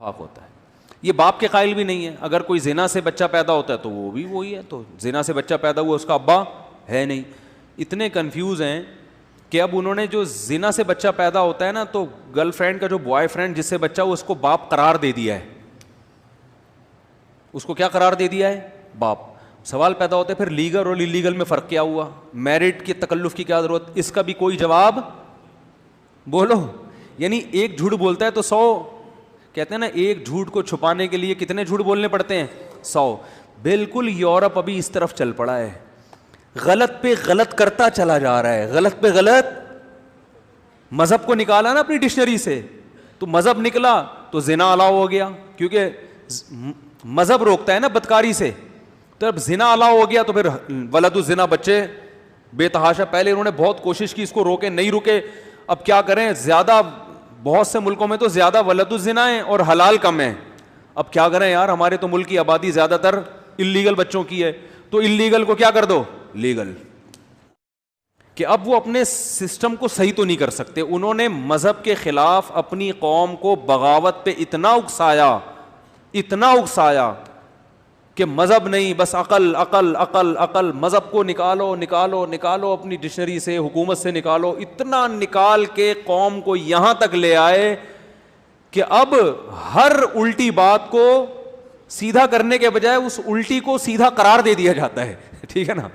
اتفاق ہوتا ہے. یہ باپ کے قائل بھی نہیں ہے. اگر کوئی زنا سے بچہ پیدا ہوتا ہے تو وہ بھی وہی ہے, تو زنا سے بچہ پیدا ہوا اس کا ابا ہے نہیں. اتنے کنفیوز ہیں کہ اب انہوں نے جو زنا سے بچہ پیدا ہوتا ہے نا, تو گرل فرینڈ کا جو بوائے فرینڈ جس سے بچہ ہو اس کو باپ قرار دے دیا ہے. اس کو کیا قرار دے دیا ہے؟ باپ. سوال پیدا ہوتا ہے پھر لیگل اور انلیگل میں فرق کیا ہوا؟ میرٹ کے تکلف کی کیا ضرورت؟ اس کا بھی کوئی جواب بولو. یعنی ایک جھوٹ بولتا ہے تو 100, کہتے ہیں نا ایک جھوٹ کو چھپانے کے لیے کتنے جھوٹ بولنے پڑتے ہیں؟ 100. بالکل یورپ ابھی اس طرف چل پڑا ہے, غلط پہ غلط کرتا چلا جا رہا ہے, غلط پہ غلط. مذہب کو نکالا نا اپنی ڈکشنری سے, تو مذہب نکلا تو زنا الاؤ ہو گیا, کیونکہ مذہب روکتا ہے نا بدکاری سے. تو اب زنا الاؤ ہو گیا تو پھر ولد الزنا بچے بے تحاشا. پہلے انہوں نے بہت کوشش کی اس کو روکے, نہیں رکے. اب کیا کریں, زیادہ بہت سے ملکوں میں تو زیادہ ولد الزنا ہیں اور حلال کم ہیں. اب کیا کریں یار, ہمارے تو ملک کی آبادی زیادہ تر انلیگل بچوں کی ہے, تو انلیگل کو کیا کر دو لیگل. کہ اب وہ اپنے سسٹم کو صحیح تو نہیں کر سکتے. انہوں نے مذہب کے خلاف اپنی قوم کو بغاوت پہ اتنا اکسایا کہ مذہب نہیں, بس عقل عقل عقل عقل. مذہب کو نکالو نکالو نکالو اپنی ڈکشنری سے, حکومت سے نکالو. اتنا نکال کے قوم کو یہاں تک لے آئے کہ اب ہر الٹی بات کو سیدھا کرنے کے بجائے اس الٹی کو سیدھا قرار دے دیا جاتا ہے. ٹھیک ہے نا.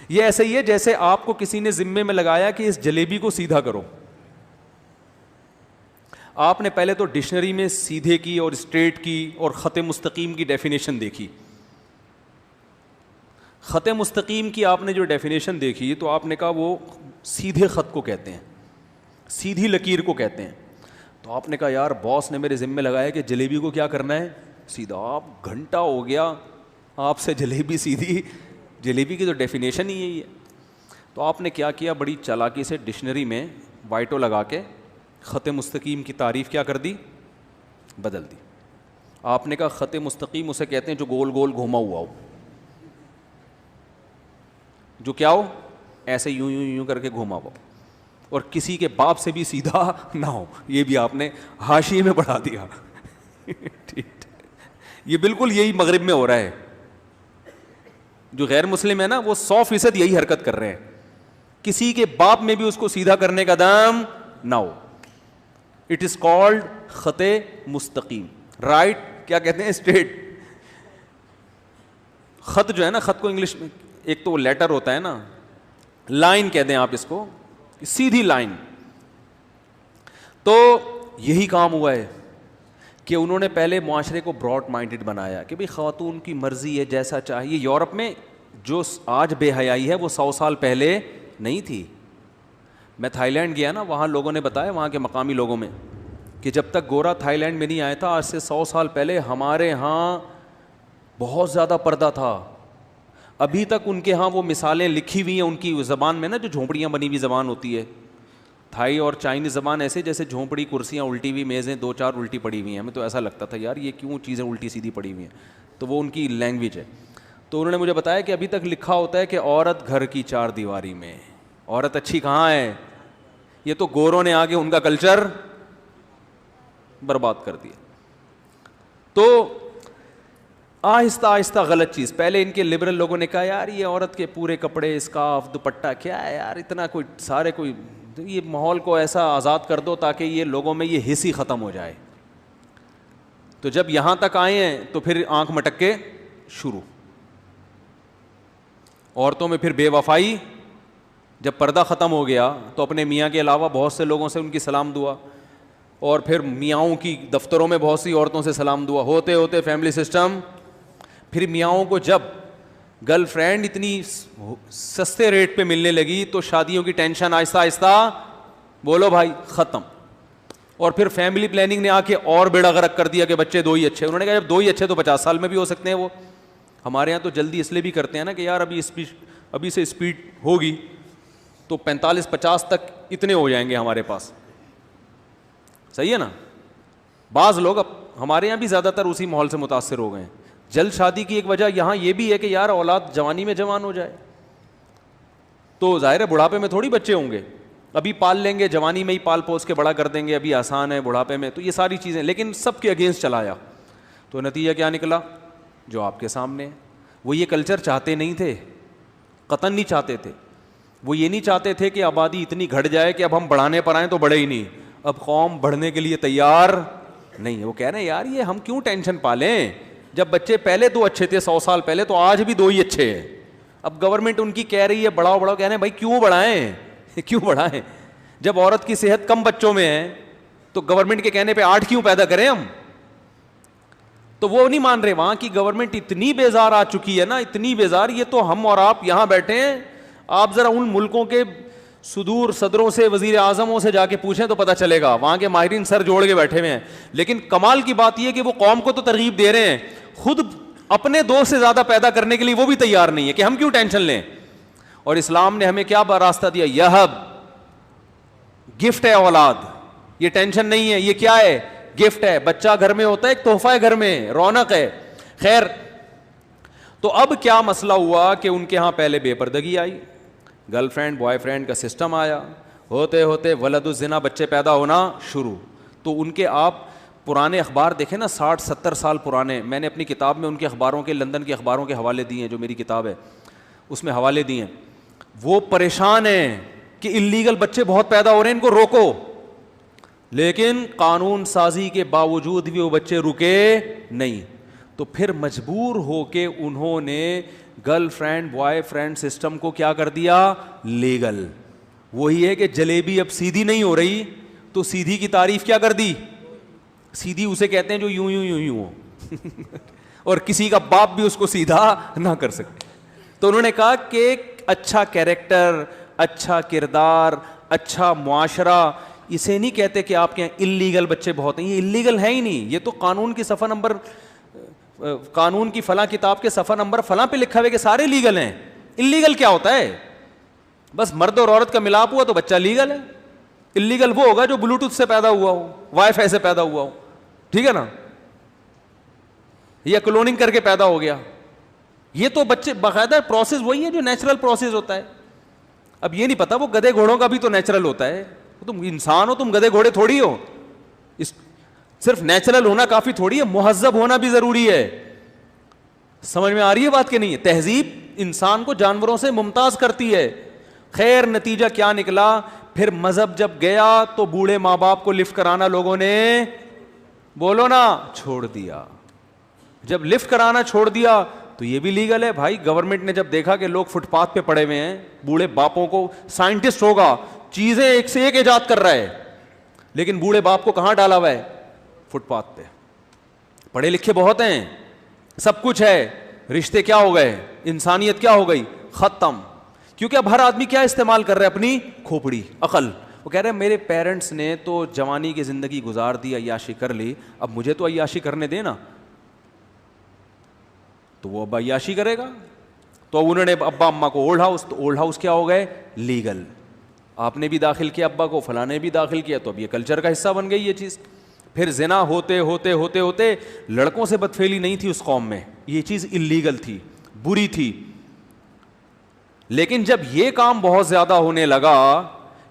یہ ایسے ہی ہے جیسے آپ کو کسی نے ذمے میں لگایا کہ اس جلیبی کو سیدھا کرو. آپ نے پہلے تو ڈکشنری میں سیدھے کی اور اسٹریٹ کی اور خط مستقیم کی ڈیفینیشن دیکھی. خط مستقیم کی آپ نے جو ڈیفینیشن دیکھی تو آپ نے کہا وہ سیدھے خط کو کہتے ہیں, سیدھی لکیر کو کہتے ہیں. تو آپ نے کہا یار باس نے میرے ذمے لگایا کہ جلیبی کو کیا کرنا ہے سیدھا. آپ گھنٹہ ہو گیا آپ سے جلیبی سیدھی, جلیبی کی تو ڈیفینیشن ہی یہی ہے. تو آپ نے کیا کیا, بڑی چالاکی سے ڈکشنری میں وائٹو لگا کے خط مستقیم کی تعریف کیا کر دی, بدل دی. آپ نے کہا خط مستقیم اسے کہتے ہیں جو گول گول گھوما ہوا ہو, جو کیا ہو ایسے یوں یوں یوں کر کے گھوما ہوا اور کسی کے باپ سے بھی سیدھا نہ ہو. یہ بھی آپ نے حاشیے میں بڑھا دیا. ٹھیک, یہ بالکل یہی مغرب میں ہو رہا ہے. جو غیر مسلم ہے نا وہ 100% یہی حرکت کر رہے ہیں, کسی کے باپ میں بھی اس کو سیدھا کرنے کا دم نہ ہو. اٹ از کالڈ خط مستقیم. رائٹ کیا کہتے ہیں, اسٹریٹ. خط جو ہے نا, خط کو انگلش میں ایک تو وہ لیٹر ہوتا ہے نا, لائن کہتے ہیں آپ اس کو, سیدھی لائن. تو یہی کام ہوا ہے کہ انہوں نے پہلے معاشرے کو براڈ مائنڈڈ بنایا کہ بھئی خاتون کی مرضی ہے جیسا چاہیے. یورپ میں جو آج بے حیائی ہے وہ 100 سال پہلے نہیں تھی. میں تھائی لینڈ گیا نا, وہاں لوگوں نے بتایا, وہاں کے مقامی لوگوں میں, کہ جب تک گورا تھائی لینڈ میں نہیں آیا تھا آج سے 100 سال پہلے ہمارے ہاں بہت زیادہ پردہ تھا. ابھی تک ان کے ہاں وہ مثالیں لکھی ہوئی ہیں ان کی زبان میں نا, جو جھونپڑیاں بنی ہوئی زبان ہوتی ہے. تھائی اور چائنیز زبان ایسے جیسے جھونپڑی, کرسیاں الٹی ہوئی, میزیں 2-4 الٹی پڑی ہوئی ہیں. ہمیں تو ایسا لگتا تھا یار یہ کیوں چیزیں الٹی سیدھی پڑی ہوئی ہیں, تو وہ ان کی لینگویج ہے. تو انہوں نے مجھے بتایا کہ ابھی تک لکھا ہوتا ہے کہ عورت گھر کی 4 دیواری میں. عورت اچھی کہاں ہے, یہ تو گوروں نے آگے ان کا کلچر برباد کر دیا. تو آہستہ آہستہ غلط چیز. پہلے ان کے لبرل لوگوں نے کہا یار یہ عورت کے پورے کپڑے, اسکارف, دوپٹہ کیا ہے یار, اتنا کوئی سارے کوئی, یہ ماحول کو ایسا آزاد کر دو تاکہ یہ لوگوں میں یہ حس ہی ختم ہو جائے. تو جب یہاں تک آئے ہیں تو پھر آنکھ مٹک کے شروع. عورتوں میں پھر بے وفائی. جب پردہ ختم ہو گیا تو اپنے میاں کے علاوہ بہت سے لوگوں سے ان کی سلام دعا, اور پھر میاؤں کی دفتروں میں بہت سی عورتوں سے سلام دعا, ہوتے ہوتے فیملی سسٹم. پھر میاؤں کو جب گرل فرینڈ اتنی سستے ریٹ پہ ملنے لگی تو شادیوں کی ٹینشن آہستہ آہستہ, بولو بھائی, ختم. اور پھر فیملی پلاننگ نے آ کے اور بیڑا غرق کر دیا کہ بچے 2 ہی اچھے. انہوں نے کہا جب 2 ہی اچھے تو 50 سال میں بھی ہو سکتے ہیں. وہ ہمارے یہاں تو جلدی اس لیے بھی کرتے ہیں نا کہ یار ابھی سے اسپیڈ ہوگی تو 45-50 تک اتنے ہو جائیں گے ہمارے پاس. صحیح ہے نا. بعض لوگ اب ہمارے یہاں بھی زیادہ تر اسی ماحول سے متاثر ہو گئے ہیں. جلد شادی کی ایک وجہ یہاں یہ بھی ہے کہ یار اولاد جوانی میں جوان ہو جائے, تو ظاہر ہے بڑھاپے میں تھوڑی بچے ہوں گے. ابھی پال لیں گے, جوانی میں ہی پال پوس کے بڑا کر دیں گے, ابھی آسان ہے, بڑھاپے میں, تو یہ ساری چیزیں, لیکن سب کے اگینسٹ چلایا. تو نتیجہ کیا نکلا جو آپ کے سامنے. وہ یہ کلچر چاہتے نہیں تھے, قطعاً نہیں چاہتے تھے. وہ یہ نہیں چاہتے تھے کہ آبادی اتنی گھٹ جائے کہ اب ہم بڑھانے پر آئیں تو بڑھے ہی نہیں. اب قوم بڑھنے کے لیے تیار نہیں ہے. وہ کہہ رہے ہیں یار یہ ہم کیوں ٹینشن پالیں, جب بچے پہلے 2 اچھے تھے 100 سال پہلے, تو آج بھی 2 ہی اچھے ہیں. اب گورنمنٹ ان کی کہہ رہی ہے بڑھاؤ بڑھاؤ, کہہ رہے ہیں بھائی کیوں بڑھائیں کیوں بڑھائیں. جب عورت کی صحت کم بچوں میں ہے تو گورنمنٹ کے کہنے پہ 8 کیوں پیدا کریں ہم. تو وہ نہیں مان رہے. وہاں کی گورنمنٹ اتنی بیزار آ چکی ہے نا, اتنی بیزار, یہ تو ہم اور آپ یہاں بیٹھے ہیں. آپ ذرا ان ملکوں کے صدور صدروں سے, وزیر اعظموں سے جا کے پوچھیں تو پتہ چلے گا, وہاں کے ماہرین سر جوڑ کے بیٹھے ہوئے ہیں. لیکن کمال کی بات یہ کہ وہ قوم کو تو ترغیب دے رہے ہیں, خود اپنے 2 سے زیادہ پیدا کرنے کے لیے وہ بھی تیار نہیں ہے کہ ہم کیوں ٹینشن لیں. اور اسلام نے ہمیں کیا راستہ دیا, یہب, گفٹ ہے اولاد, یہ ٹینشن نہیں ہے, یہ کیا ہے, گفٹ ہے. بچہ گھر میں ہوتا ہے ایک تحفہ ہے, گھر میں رونق ہے. خیر, تو اب کیا مسئلہ ہوا کہ ان کے ہاں پہلے بے پردگی آئی, گرل فرینڈ بوائے فرینڈ کا سسٹم آیا, ہوتے ہوتے ولد الزنا, بچے پیدا ہونا شروع. تو ان کے آپ پرانے اخبار دیکھیں نا, 60-70 سال پرانے, میں نے اپنی کتاب میں ان کے اخباروں کے, لندن کے اخباروں کے حوالے دیے ہیں, جو میری کتاب ہے اس میں حوالے دیے ہیں. وہ پریشان ہیں کہ اللیگل بچے بہت پیدا ہو رہے ہیں, ان کو روکو. لیکن قانون سازی کے باوجود بھی وہ بچے رکے نہیں. تو پھر مجبور ہو کے انہوں نے girl friend boy friend system کو کیا کر دیا, لیگل. وہی ہے کہ جلیبی اب سیدھی نہیں ہو رہی تو سیدھی کی تعریف کیا کر دی, سیدھی اسے کہتے ہیں جو یوں یوں یوں یوں ہو اور کسی کا باپ بھی اس کو سیدھا نہ کر سکے. تو انہوں نے کہا کہ اچھا کیریکٹر, اچھا کردار, اچھا معاشرہ, اسے نہیں کہتے کہ آپ کے یہاں اللیگل بچے بہت ہیں. یہ اللیگل ہے ہی نہیں, یہ تو قانون کی صفحہ نمبر, قانون کی فلاں کتاب کے صفحہ نمبر فلاں پہ لکھا ہوئے کہ سارے لیگل ہیں. اللیگل کیا ہوتا ہے, بس مرد اور عورت کا ملاپ ہوا تو بچہ لیگل ہے. اللیگل وہ ہوگا جو بلوٹوتھ سے پیدا ہوا ہو, وائی فائی سے پیدا ہوا ہو, ٹھیک ہے نا, یا کلوننگ کر کے پیدا ہو گیا. یہ تو بچے باقاعدہ پروسیس وہی ہے جو نیچرل پروسیس ہوتا ہے. اب یہ نہیں پتا وہ گدھے گھوڑوں کا بھی تو نیچرل ہوتا ہے. تم انسان ہو, تم گدھے گھوڑے تھوڑی ہو. صرف نیچرل ہونا کافی تھوڑی ہے, مہذب ہونا بھی ضروری ہے. سمجھ میں آ رہی ہے بات کہ نہیں ہے؟ تہذیب انسان کو جانوروں سے ممتاز کرتی ہے. خیر, نتیجہ کیا نکلا, پھر مذہب جب گیا تو بوڑھے ماں باپ کو لفٹ کرانا لوگوں نے, بولو نا, چھوڑ دیا. جب لفٹ کرانا چھوڑ دیا تو یہ بھی لیگل ہے. بھائی گورنمنٹ نے جب دیکھا کہ لوگ فٹ پاتھ پہ پڑے ہوئے ہیں, بوڑھے باپوں کو, سائنٹسٹ ہوگا, چیزیں ایک سے ایک ایجاد کر رہا ہے, لیکن بوڑھے باپ کو کہاں ڈالا ہوا ہے, فٹ پاتھ پہ. پڑھے لکھے بہت ہیں, سب کچھ ہے, رشتے کیا ہو گئے, انسانیت کیا ہو گئی, ختم. کیونکہ اب ہر آدمی کیا استعمال کر رہا ہے, اپنی کھوپڑی, عقل. وہ کہہ رہے ہیں میرے پیرنٹس نے تو جوانی کی زندگی گزار دی, عیاشی کر لی, اب مجھے تو عیاشی کرنے دینا. تو وہ اب عیاشی کرے گا. تو انہوں نے ابا اماں کو اولڈ ہاؤس, تو اولڈ ہاؤس کیا ہو گئے, لیگل. آپ نے بھی داخل کیا ابا کو, فلاں نے بھی داخل کیا, تو اب یہ کلچر کا حصہ بن گئی یہ چیز. پھر زنا ہوتے ہوتے ہوتے ہوتے لڑکوں سے بدفعلی نہیں تھی اس قوم میں, یہ چیز اللیگل تھی, بری تھی. لیکن جب یہ کام بہت زیادہ ہونے لگا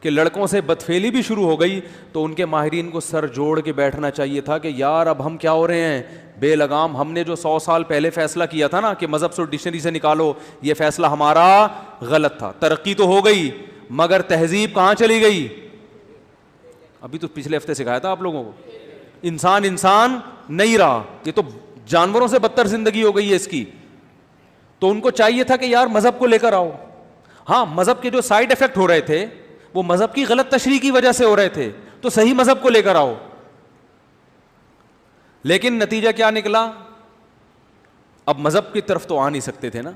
کہ لڑکوں سے بدفعلی بھی شروع ہو گئی, تو ان کے ماہرین کو سر جوڑ کے بیٹھنا چاہیے تھا کہ یار اب ہم کیا ہو رہے ہیں, بے لگام. ہم نے جو 100 سال پہلے فیصلہ کیا تھا نا کہ مذہب سے ڈکشنری سے نکالو, یہ فیصلہ ہمارا غلط تھا. ترقی تو ہو گئی مگر تہذیب کہاں چلی گئی. ابھی تو پچھلے ہفتے سکھایا تھا آپ لوگوں کو, انسان انسان نہیں رہا, یہ تو جانوروں سے بدتر زندگی ہو گئی ہے اس کی. تو ان کو چاہیے تھا کہ یار مذہب کو لے کر آؤ. ہاں, مذہب کے جو سائیڈ افیکٹ ہو رہے تھے وہ مذہب کی غلط تشریح کی وجہ سے ہو رہے تھے, تو صحیح مذہب کو لے کر آؤ. لیکن نتیجہ کیا نکلا, اب مذہب کی طرف تو آ نہیں سکتے تھے نا.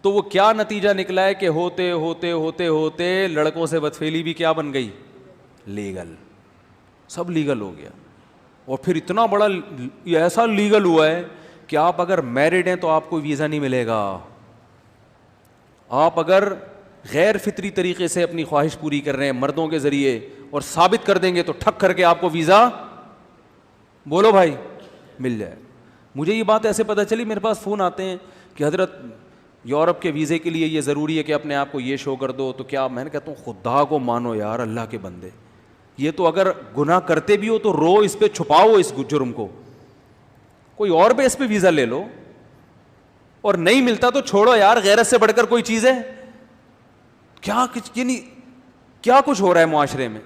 تو وہ کیا نتیجہ نکلا ہے کہ ہوتے ہوتے ہوتے ہوتے لڑکوں سے بدفعلی بھی کیا بن گئی, لیگل. سب لیگل ہو گیا. اور پھر اتنا بڑا ایسا لیگل ہوا ہے کہ آپ اگر میرڈ ہیں تو آپ کو ویزا نہیں ملے گا. آپ اگر غیر فطری طریقے سے اپنی خواہش پوری کر رہے ہیں مردوں کے ذریعے اور ثابت کر دیں گے تو ٹھک کر کے آپ کو ویزا, بولو بھائی, مل جائے. مجھے یہ بات ایسے پتہ چلی, میرے پاس فون آتے ہیں کہ حضرت یورپ کے ویزے کے لیے یہ ضروری ہے کہ اپنے آپ کو یہ شو کر دو. تو کیا میں نے کہتا ہوں خدا کو مانو یار, اللہ کے بندے, یہ تو اگر گناہ کرتے بھی ہو تو رو, اس پہ چھپاؤ اس جرم کو, کوئی اور بیس پہ ویزا لے لو, اور نہیں ملتا تو چھوڑو یار, غیرت سے بڑھ کر کوئی چیز ہے کیا؟ کیا کچھ ہو رہا ہے معاشرے میں.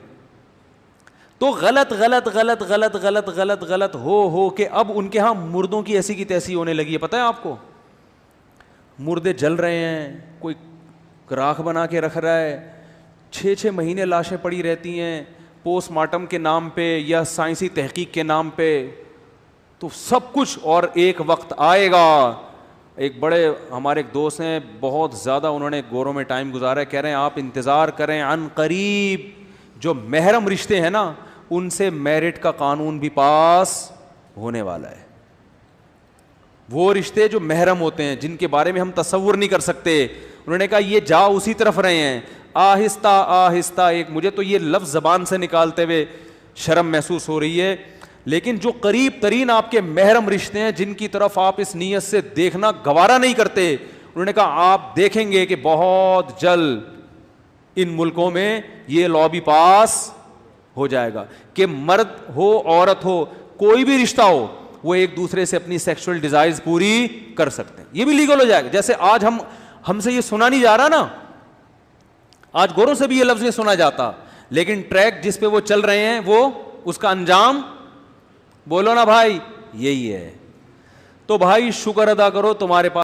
تو غلط غلط غلط غلط غلط غلط غلط ہو کہ اب ان کے ہاں مردوں کی ایسی کی تیسی ہونے لگی ہے. پتہ ہے آپ کو, مردے جل رہے ہیں, کوئی راکھ بنا کے رکھ رہا ہے, 6 مہینے لاشیں پڑی رہتی ہیں پوسٹ مارٹم کے نام پہ یا سائنسی تحقیق کے نام پہ. تو سب کچھ, اور ایک وقت آئے گا. ایک بڑے ہمارے ایک دوست ہیں, بہت زیادہ انہوں نے گوروں میں ٹائم گزارا ہے, کہہ رہے ہیں آپ انتظار کریں, عن قریب جو محرم رشتے ہیں نا ان سے میرٹ کا قانون بھی پاس ہونے والا ہے. وہ رشتے جو محرم ہوتے ہیں, جن کے بارے میں ہم تصور نہیں کر سکتے, انہوں نے کہا یہ جا اسی طرف رہے ہیں آہستہ آہستہ. ایک مجھے تو یہ لفظ زبان سے نکالتے ہوئے شرم محسوس ہو رہی ہے, لیکن جو قریب ترین آپ کے محرم رشتے ہیں جن کی طرف آپ اس نیت سے دیکھنا گوارا نہیں کرتے, انہوں نے کہا آپ دیکھیں گے کہ بہت جلد ان ملکوں میں یہ لا بھی پاس ہو جائے گا کہ مرد ہو عورت ہو کوئی بھی رشتہ ہو وہ ایک دوسرے سے اپنی سیکسول ڈیزائرز پوری کر سکتے ہیں. یہ بھی لیگل ہو جائے گا. جیسے آج ہم سے یہ سنا نہیں جا رہا نا, آج گوروں سے بھی یہ لفظ نہیں سنا جاتا, لیکن ٹریک جس پہ وہ چل رہے ہیں وہ اس کا انجام بولو نا بھائی یہی ہے. تو بھائی شکر ادا کرو تمہارے پاس